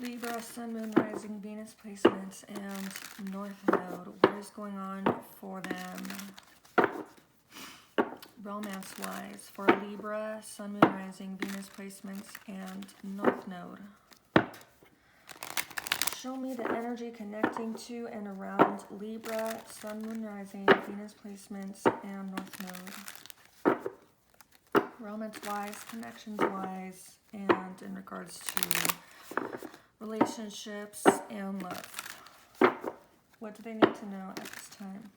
Libra, Sun, Moon, Rising, Venus placements, and North Node. What is going on for them romance-wise? For Libra, Sun, Moon, Rising, Venus placements, and North Node. Show me the energy connecting to and around Libra, Sun, Moon, Rising, Venus placements, and North Node. Romance-wise, connections-wise, and in regards to relationships and love. What do they need to know at this time?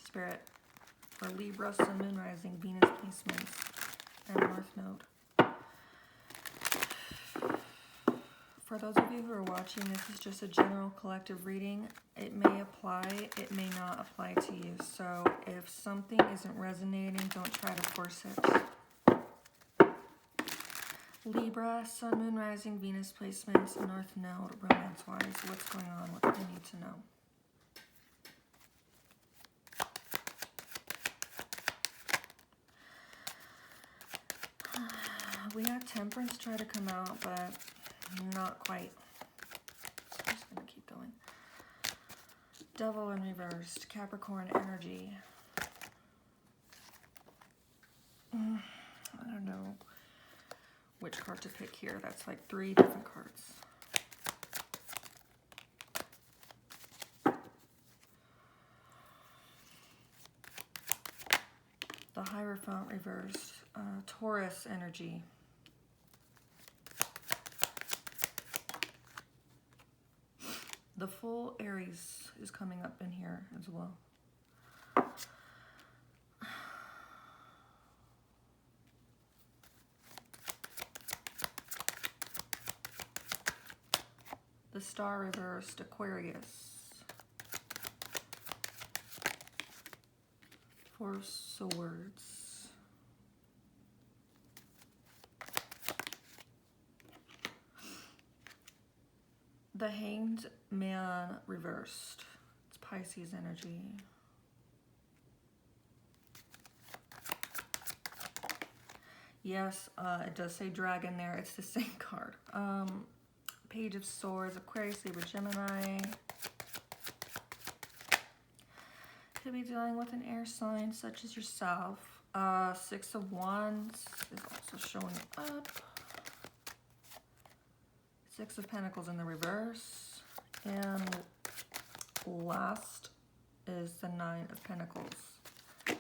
Spirit, for Libra, Sun, Moon, Rising, Venus placements, and North Node. For those of you who are watching, this is just a general collective reading. It may apply, it may not apply to you. So if something isn't resonating, don't try to force it. Libra, Sun, Moon, Rising, Venus placements, North Node, romance-wise, what's going on? What do they need to know? We had Temperance try to come out, but not quite. So I'm just going to keep going. Devil in reversed, Capricorn energy. I don't know which card to pick here. That's like 3 different cards. The Hierophant reversed, Taurus energy. The full Aries is coming up in here as well. The Star reversed, Aquarius. 4 Swords. The Hanged Man reversed. It's Pisces energy. Yes, it does say dragon there. It's the same card. Page of Swords, Aquarius, Libra, Gemini. Could be dealing with an air sign such as yourself. 6 of Wands is also showing up. 6 of Pentacles in the reverse. And last is the 9 of Pentacles. Let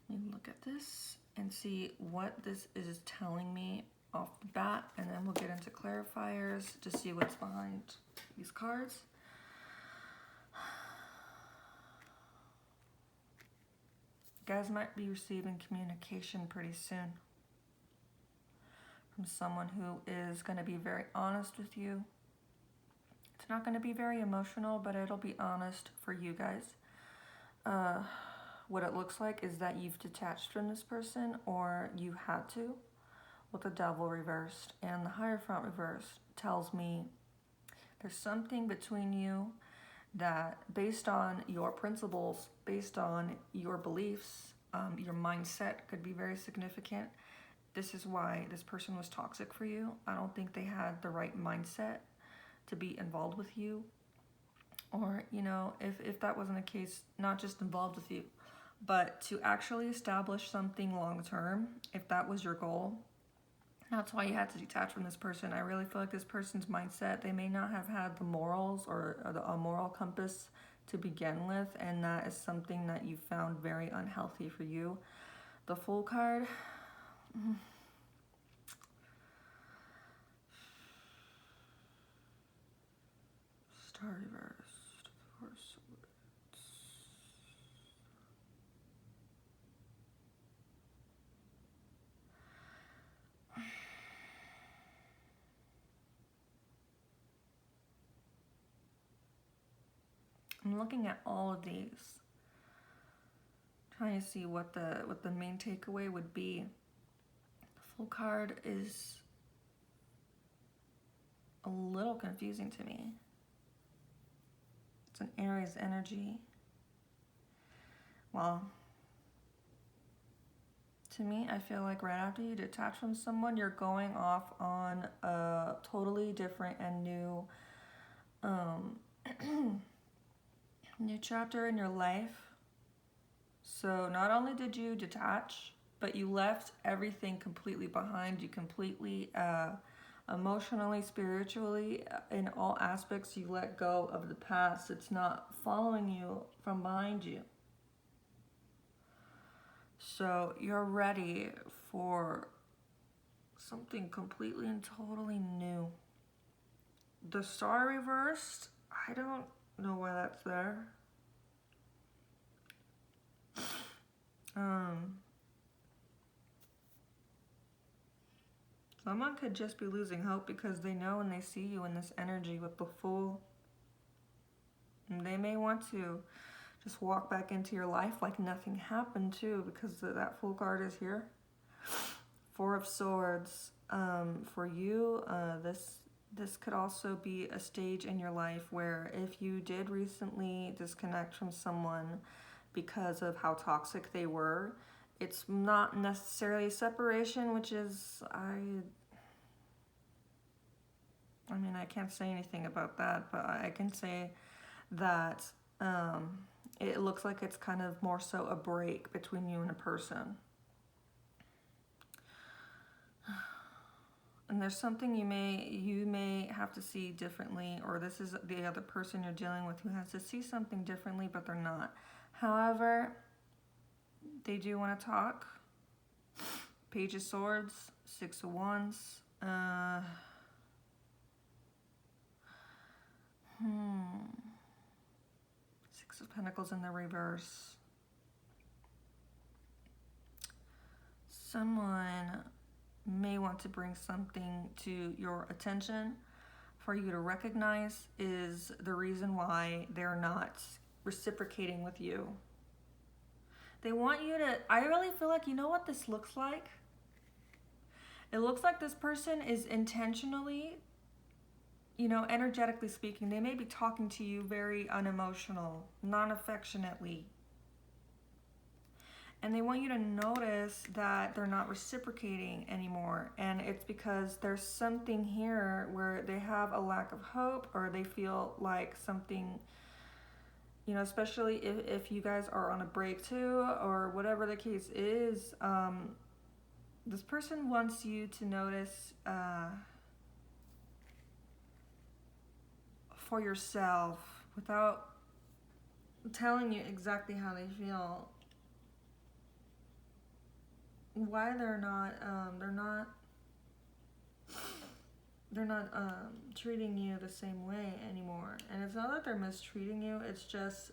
me look at this and see what this is telling me off the bat, and then we'll get into clarifiers to see what's behind these cards. You guys might be receiving communication pretty soon from someone who is going to be very honest with you. It's not going to be very emotional, but it'll be honest for you guys. What it looks like is that you've detached from this person, or you had to, with the Devil reversed. And the Hierophant reversed tells me there's something between you that, based on your principles, based on your beliefs, your mindset could be very significant. This is why this person was toxic for you. I don't think they had the right mindset to be involved with you. Or, you know, if that wasn't the case, not just involved with you, but to actually establish something long-term, if that was your goal, that's why you had to detach from this person. I really feel like this person's mindset, they may not have had the morals or a moral compass to begin with, and that is something that you found very unhealthy for you. The Fool card. Star reversed. 4 Swords. I'm looking at all of these, trying to see what the main takeaway would be. The Fool card is a little confusing to me. It's an Aries energy. Well, to to me, I feel like right after you detach from someone, you're going off on a totally different and new new chapter in your life. So not only did you detach, but you left everything completely behind. You completely emotionally, spiritually, in all aspects, you let go of the past. It's not following you from behind you. So you're ready for something completely and totally new. The star reversed, I don't know why that's there. Someone could just be losing hope because they know when they see you in this energy with the Fool, and they may want to just walk back into your life like nothing happened too, because that Fool card is here. Four of Swords. For you, this could also be a stage in your life where if you did recently disconnect from someone because of how toxic they were, it's not necessarily a separation, which is, I mean, I can't say anything about that, but I can say that it looks like it's kind of more so a break between you and a person. And there's something you may have to see differently, or this is the other person you're dealing with who has to see something differently, but they're not. However, they do want to talk. Page of Swords, Six of Wands. Six of Pentacles in the reverse. Someone may want to bring something to your attention for you to recognize is the reason why they're not reciprocating with you. They want you to, I really feel like, you know what this looks like? It looks like this person is intentionally, energetically speaking, they may be talking to you very unemotional, non-affectionately. And they want you to notice that they're not reciprocating anymore. And it's because there's something here where they have a lack of hope, or they feel like something, especially if you guys are on a break too, or whatever the case is, this person wants you to notice for yourself without telling you exactly how they feel. Why they're not treating you the same way anymore. And it's not that they're mistreating you, it's just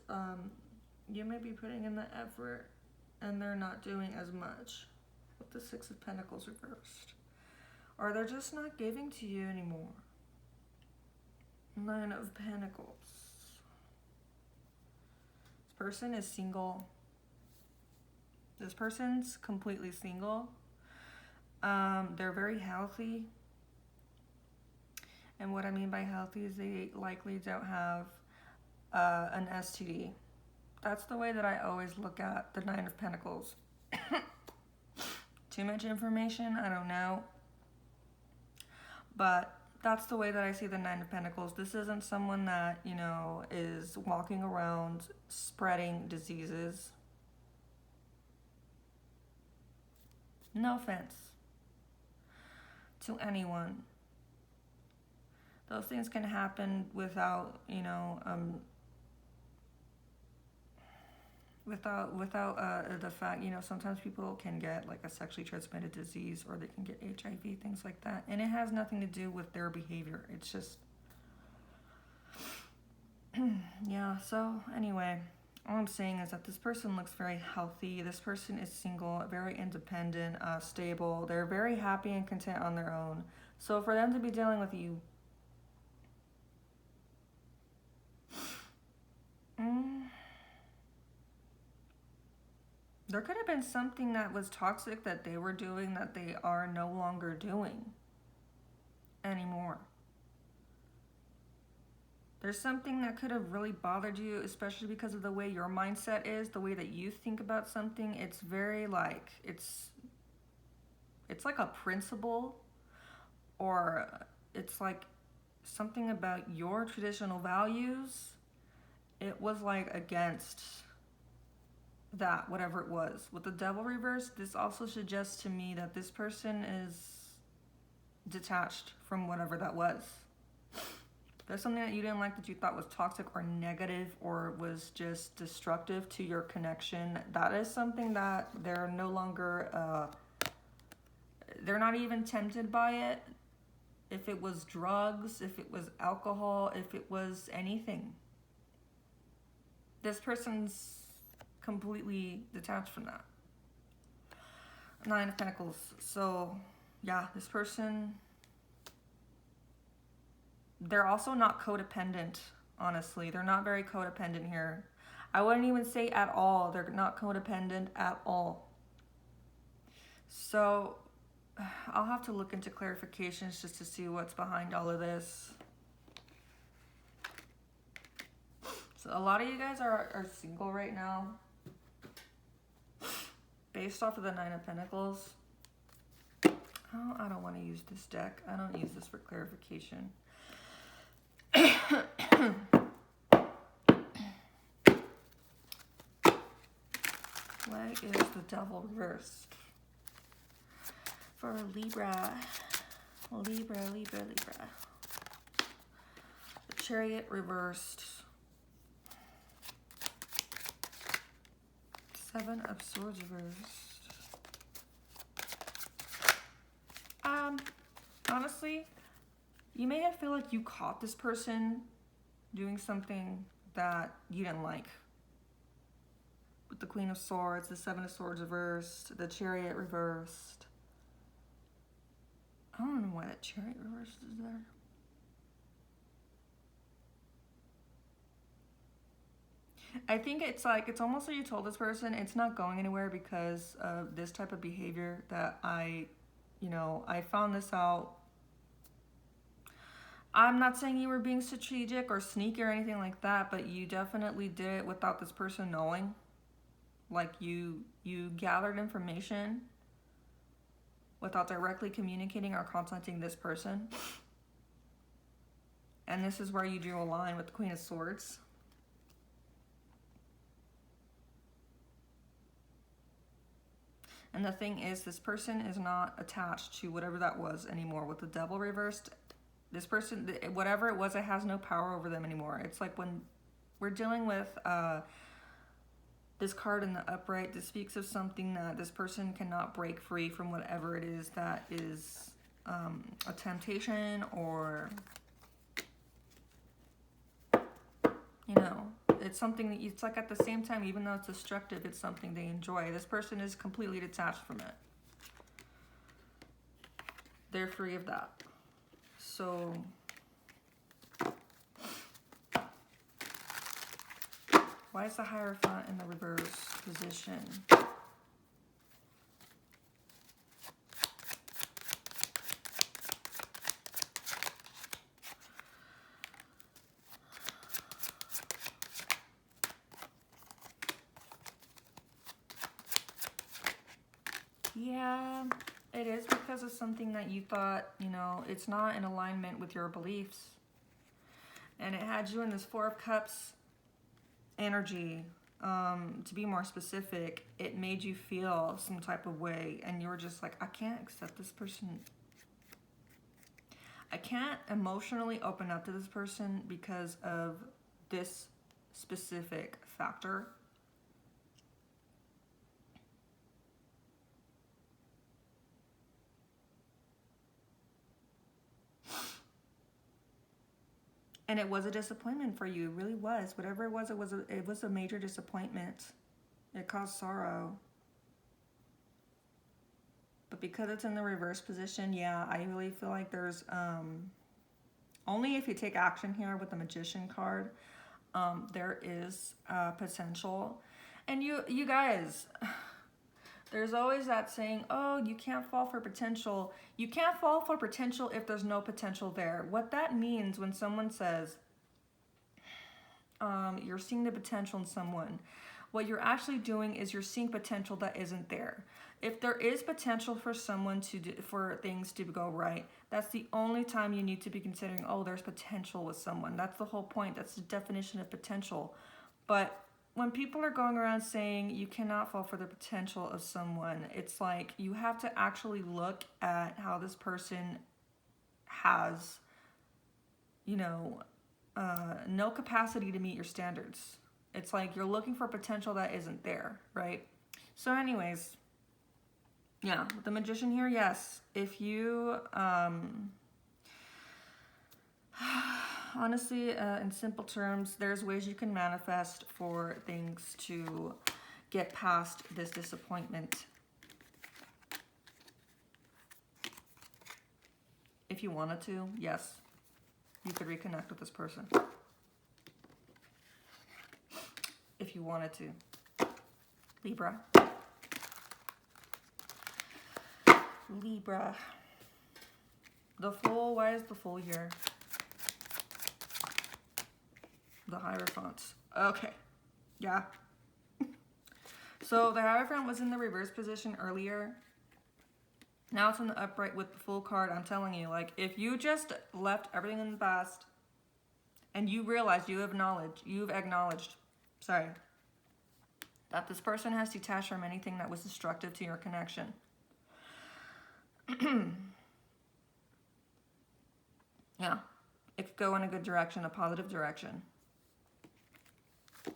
you may be putting in the effort and they're not doing as much with the Six of Pentacles reversed. Or they're just not giving to you anymore. Nine of Pentacles. This person is single. This person's completely single. They're very healthy. And what I mean by healthy is they likely don't have an STD. That's the way that I always look at the Nine of Pentacles. Too much information? I don't know. But that's the way that I see the Nine of Pentacles. This isn't someone that, is walking around spreading diseases. No offense to anyone. Those things can happen without, without the fact, sometimes people can get like a sexually transmitted disease, or they can get HIV, things like that. And it has nothing to do with their behavior. It's just, yeah, so anyway. All I'm saying is that this person looks very healthy. This person is single, very independent, stable. They're very happy and content on their own. So for them to be dealing with you, there could have been something that was toxic that they were doing that they are no longer doing anymore. There's something that could have really bothered you, especially because of the way your mindset is, the way that you think about something. It's very like, it's it's like a principle, or it's like something about your traditional values. It was like against that, whatever it was. With the devil reverse, this also suggests to me that this person is detached from whatever that was. There's something that you didn't like that you thought was toxic or negative or was just destructive to your connection. That is something that they're no longer, they're not even tempted by it. If it was drugs, if it was alcohol, if it was anything. This person's completely detached from that. Nine of Pentacles. So, yeah, this person, they're also not codependent, honestly. They're not very codependent here. I wouldn't even say at all. They're not codependent at all. So, I'll have to look into clarifications just to see what's behind all of this. So, a lot of you guys are single right now. Based off of the Nine of Pentacles. Oh, I don't want to use this deck. I don't use this for clarification. Why is the devil reversed? For Libra. Libra. The Chariot reversed. Seven of Swords reversed. Honestly, you may have feel like you caught this person doing something that you didn't like. With the Queen of Swords, the Seven of Swords reversed, the Chariot reversed. I don't know why that Chariot reversed is there. I think it's like, it's almost like you told this person it's not going anywhere because of this type of behavior that I found this out. I'm not saying you were being strategic or sneaky or anything like that, but you definitely did it without this person knowing. Like you gathered information without directly communicating or contacting this person. And this is where you drew a line with the Queen of Swords. And the thing is, this person is not attached to whatever that was anymore. With the Devil reversed, this person, whatever it was, it has no power over them anymore. It's like when we're dealing with this card in the upright, this speaks of something that this person cannot break free from whatever it is that is a temptation or, it's something that it's like at the same time, even though it's destructive, it's something they enjoy. This person is completely detached from it. They're free of that. So why is the Hierophant in the reverse position? Yeah, it is because of something that you thought, it's not in alignment with your beliefs. And it had you in this Four of Cups energy. To be more specific, it made you feel some type of way. And you were just like, I can't accept this person. I can't emotionally open up to this person because of this specific factor. And it was a disappointment for you. It really was. Whatever it was a major disappointment. It caused sorrow. But because it's in the reverse position, yeah, I really feel like there's only if you take action here with the Magician card, there is potential. And you guys, there's always that saying, oh, you can't fall for potential. You can't fall for potential if there's no potential there. What that means when someone says, you're seeing the potential in someone. What you're actually doing is you're seeing potential that isn't there. If there is potential for someone to do, for things to go right, that's the only time you need to be considering, oh, there's potential with someone. That's the whole point. That's the definition of potential. But when people are going around saying you cannot fall for the potential of someone, it's like you have to actually look at how this person has, no capacity to meet your standards. It's like you're looking for potential that isn't there, right? So anyways, yeah, with the Magician here, yes. If you, honestly, in simple terms, there's ways you can manifest for things to get past this disappointment. If you wanted to, yes, you could reconnect with this person. If you wanted to. Libra. Libra. The Fool, why is the Fool here? The Hierophant. Okay, yeah. So the Hierophant was in the reverse position earlier. Now it's in the upright with the Fool card. I'm telling you, like, if you just left everything in the past and you realize you've acknowledged, that this person has detached from anything that was destructive to your connection. Yeah, it could go in a good direction, a positive direction.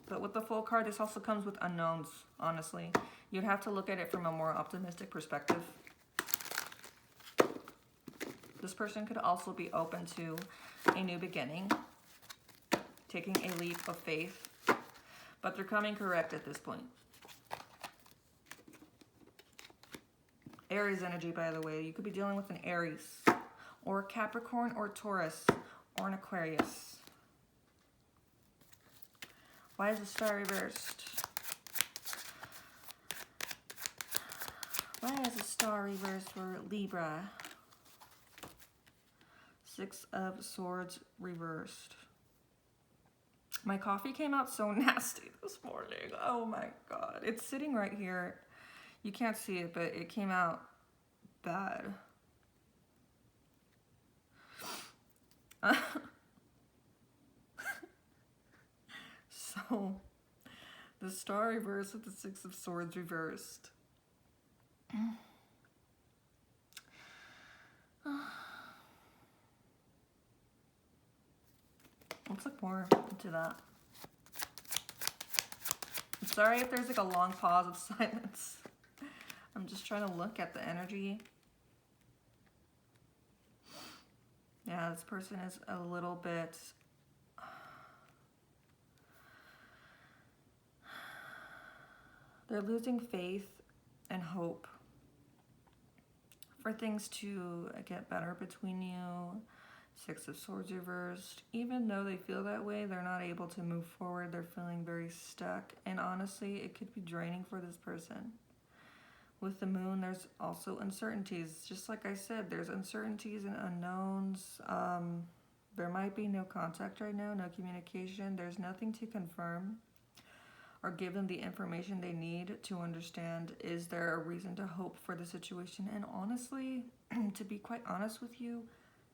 But with the Fool card, this also comes with unknowns, honestly. You'd have to look at it from a more optimistic perspective. This person could also be open to a new beginning, taking a leap of faith, but they're coming correct at this point. Aries energy, by the way. You could be dealing with an Aries, or a Capricorn, or Taurus, or an Aquarius. Why is the Star reversed? Why is the Star reversed for Libra? Six of Swords reversed. My coffee came out so nasty this morning. Oh my God. It's sitting right here. You can't see it, but it came out bad. So, the Star reversed with the Six of Swords reversed. Let's look more into that. I'm sorry if there's like a long pause of silence. I'm just trying to look at the energy. Yeah, this person is a little bit... They're losing faith and hope for things to get better between you. Six of Swords reversed. Even though they feel that way, they're not able to move forward. They're feeling very stuck. And honestly, it could be draining for this person. With the Moon, there's also uncertainties. Just like I said, there's uncertainties and unknowns. There might be no contact right now, no communication. There's nothing to confirm or give them the information they need to understand, is there a reason to hope for the situation? And honestly, to be quite honest with you,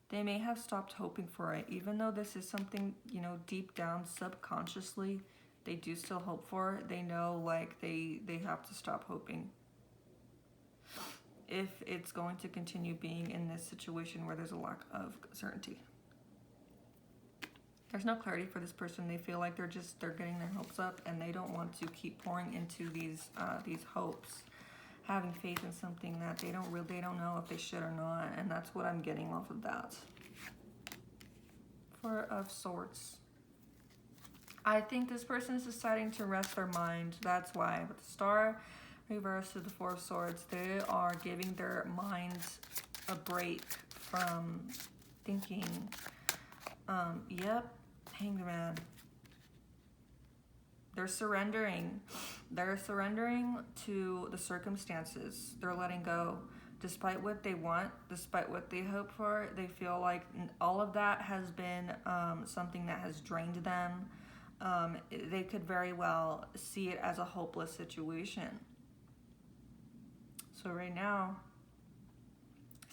they may have stopped hoping for it. Even though this is something, deep down, subconsciously, they do still hope for it. They know, like, they have to stop hoping if it's going to continue being in this situation where there's a lack of certainty. There's no clarity for this person. They feel like they're getting their hopes up, and they don't want to keep pouring into these hopes, having faith in something that they don't know if they should or not, and that's what I'm getting off of that. Four of Swords. I think this person is deciding to rest their mind. That's why. With the Star reversed to the Four of Swords, they are giving their minds a break from thinking. Yep, Hanged Man. They're surrendering. They're surrendering to the circumstances. They're letting go. Despite what they want, despite what they hope for, they feel like all of that has been something that has drained them. They could very well see it as a hopeless situation. So right now,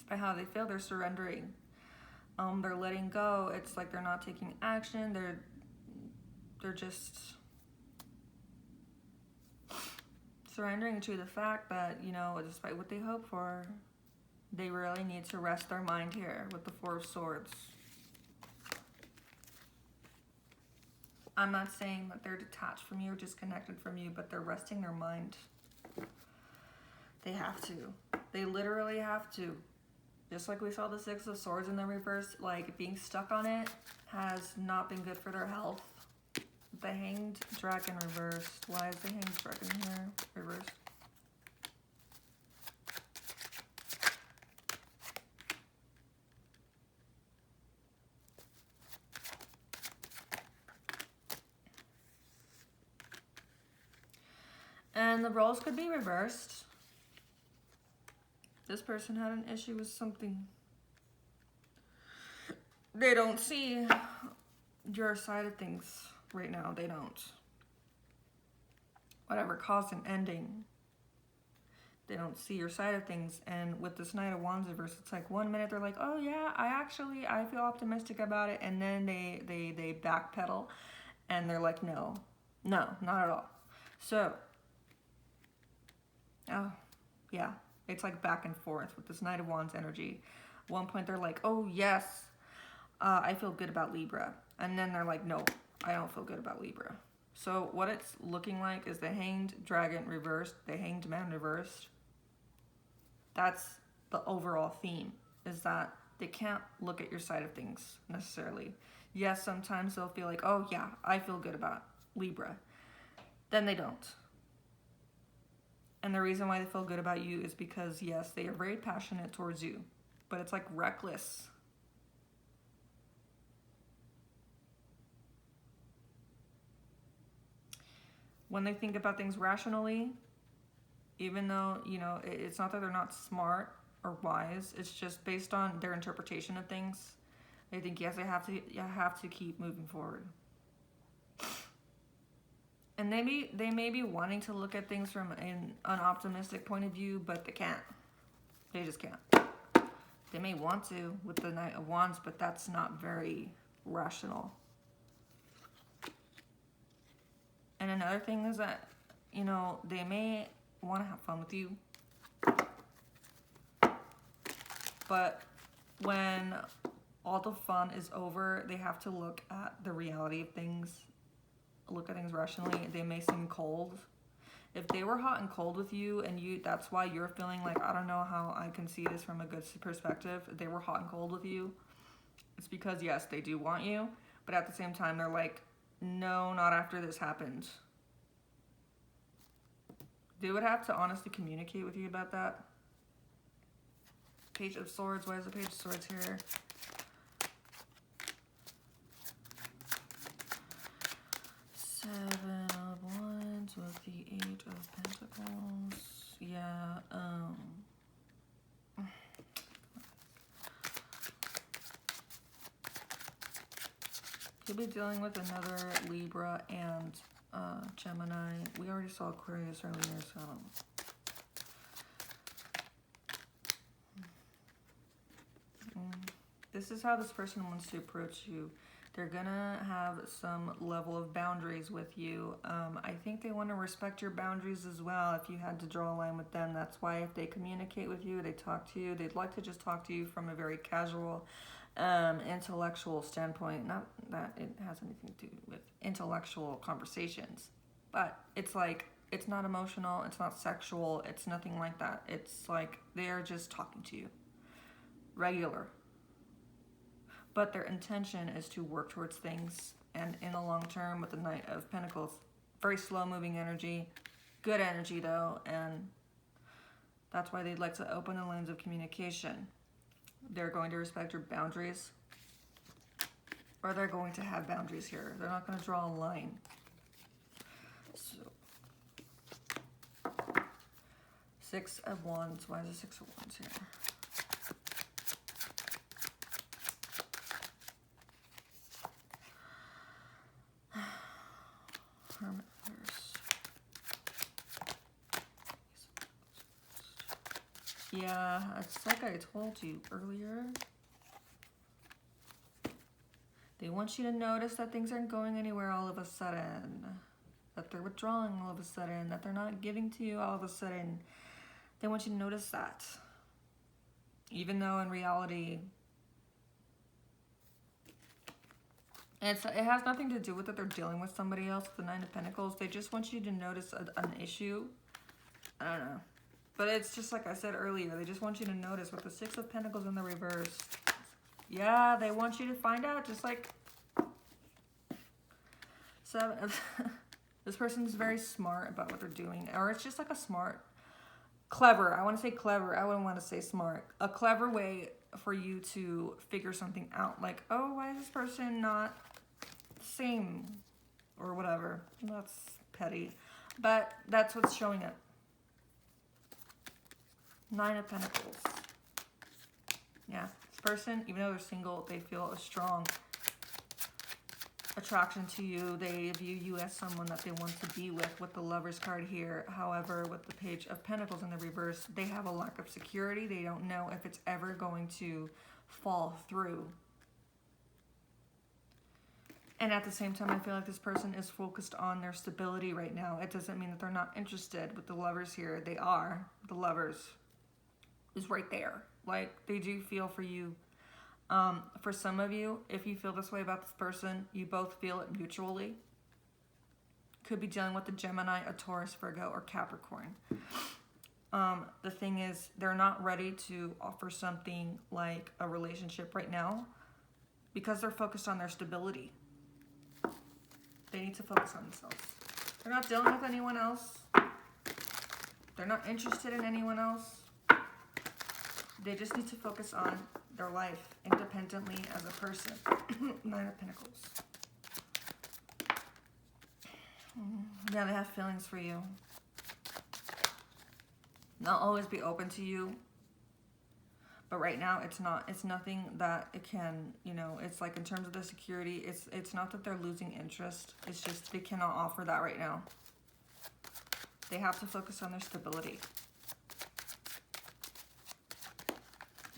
by how they feel, they're surrendering. They're letting go. It's like they're not taking action. They're just surrendering to the fact that, you know, despite what they hope for, they really need to rest their mind here with the Four of Swords. I'm not saying that they're detached from you or disconnected from you, but they're resting their mind. They have to. They literally have to. Just like we saw the Six of Swords in the reverse, like being stuck on it has not been good for their health. The Hanged Dragon reversed. Why is the Hanged Dragon here reversed? And the roles could be reversed. This person had an issue with something. They don't see your side of things right now. They don't. Whatever caused an ending, they don't see your side of things. And with this Knight of Wands reverse, it's like 1 minute they're like, oh yeah, I feel optimistic about it. And then they backpedal and they're like, no, not at all. So, oh yeah, it's like back and forth with this Knight of Wands energy. At one point they're like, oh yes, I feel good about Libra. And then they're like, no, I don't feel good about Libra. So what it's looking like is the Hanged Dragon reversed, the Hanged Man reversed. That's the overall theme, is that they can't look at your side of things necessarily. Yes, sometimes they'll feel like, oh yeah, I feel good about Libra. Then they don't. And the reason why they feel good about you is because, yes, they are very passionate towards you, but it's like reckless. When they think about things rationally, even though, you know, it's not that they're not smart or wise, it's just based on their interpretation of things. They think, yes, I have to keep moving forward. And they may be wanting to look at things from an optimistic point of view, but they can't. They just can't. They may want to with the Knight of Wands, but that's not very rational. And another thing is that, you know, they may want to have fun with you. But when all the fun is over, they have to look at the reality of things. Look at things rationally. They may seem cold. If they were hot and cold with you and that's why you're feeling like, I don't know how I can see this from a good perspective. If they were hot and cold with you, it's because, yes, they do want you. But at the same time, they're like, no, not after this happened. They would have to honestly communicate with you about that. Page of Swords. Why is the Page of Swords here? Seven of Wands with the Eight of Pentacles. Yeah, you'll be dealing with another Libra and Gemini. We already saw Aquarius earlier, so this is how this person wants to approach you. They're gonna have some level of boundaries with you. I think they want to respect your boundaries as well. If you had to draw a line with them, that's why if they communicate with you, they talk to you, they'd like to just talk to you from a very casual, intellectual standpoint. Not that it has anything to do with intellectual conversations, but it's like, it's not emotional, it's not sexual, it's nothing like that. It's like they're just talking to you. Regular. But their intention is to work towards things, and in the long term with the Knight of Pentacles, very slow moving energy, good energy though, and that's why they'd like to open the lanes of communication. They're going to respect your boundaries, or they're going to have boundaries here. They're not going to draw a line. So, Six of Wands. Why is the Six of Wands here? Hermit reverse. Yeah, it's like I told you earlier. They want you to notice that things aren't going anywhere all of a sudden. That they're withdrawing all of a sudden. That they're not giving to you all of a sudden. They want you to notice that. Even though in reality, it has nothing to do with that they're dealing with somebody else, the Nine of Pentacles. They just want you to notice an issue. I don't know. But it's just like I said earlier. They just want you to notice with the Six of Pentacles in the reverse. Yeah, they want you to find out, just like this person's very smart about what they're doing, or it's just like a smart, clever. I want to say clever. I wouldn't want to say smart. A clever way for you to figure something out. Like, oh, why is this person not the same, or whatever. That's petty, but that's what's showing up. Nine of Pentacles. Yeah. Person, even though they're single, they feel a strong attraction to you. They view you as someone that they want to be with the Lovers card here. However, with the Page of Pentacles in the reverse, they have a lack of security. They don't know if it's ever going to fall through. And at the same time, I feel like this person is focused on their stability right now. It doesn't mean that they're not interested. With the Lovers here, they are. The Lovers is right there. Like, they do feel for you. For some of you, if you feel this way about this person, you both feel it mutually. Could be dealing with a Gemini, a Taurus, Virgo, or Capricorn. The thing is, they're not ready to offer something like a relationship right now because they're focused on their stability. They need to focus on themselves. They're not dealing with anyone else. They're not interested in anyone else. They just need to focus on their life independently as a person. Nine of Pentacles. Yeah, they have feelings for you. They'll always be open to you. But right now, it's nothing that it can, you know, it's like in terms of the security, it's not that they're losing interest. It's just they cannot offer that right now. They have to focus on their stability.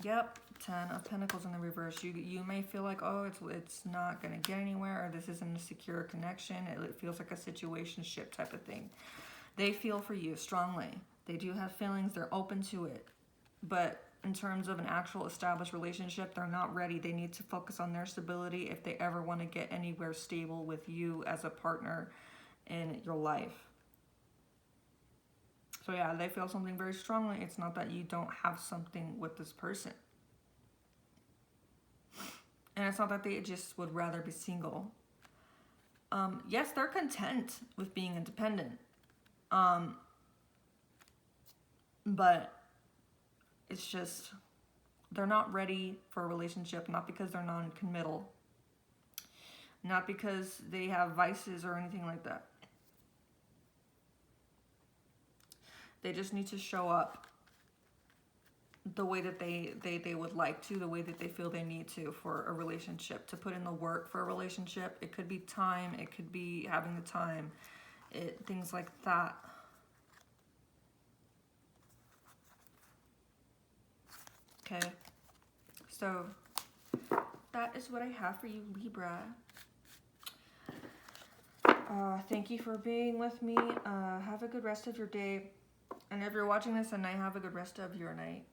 Yep, 10 of Pentacles in the reverse. You may feel like, oh, it's not going to get anywhere, or this isn't a secure connection. It feels like a situationship type of thing. They feel for you strongly. They do have feelings. They're open to it. But in terms of an actual established relationship, they're not ready. They need to focus on their stability if they ever want to get anywhere stable with you as a partner in your life. So yeah, they feel something very strongly. It's not that you don't have something with this person. And it's not that they just would rather be single. Yes, they're content with being independent. But it's just, they're not ready for a relationship, not because they're non-committal. Not because they have vices or anything like that. They just need to show up the way that they would like to, the way that they feel they need to for a relationship, to put in the work for a relationship. It could be time, it could be having the time, things like that. Okay, so that is what I have for you, Libra. Thank you for being with me. Have a good rest of your day. And if you're watching this at night, have a good rest of your night.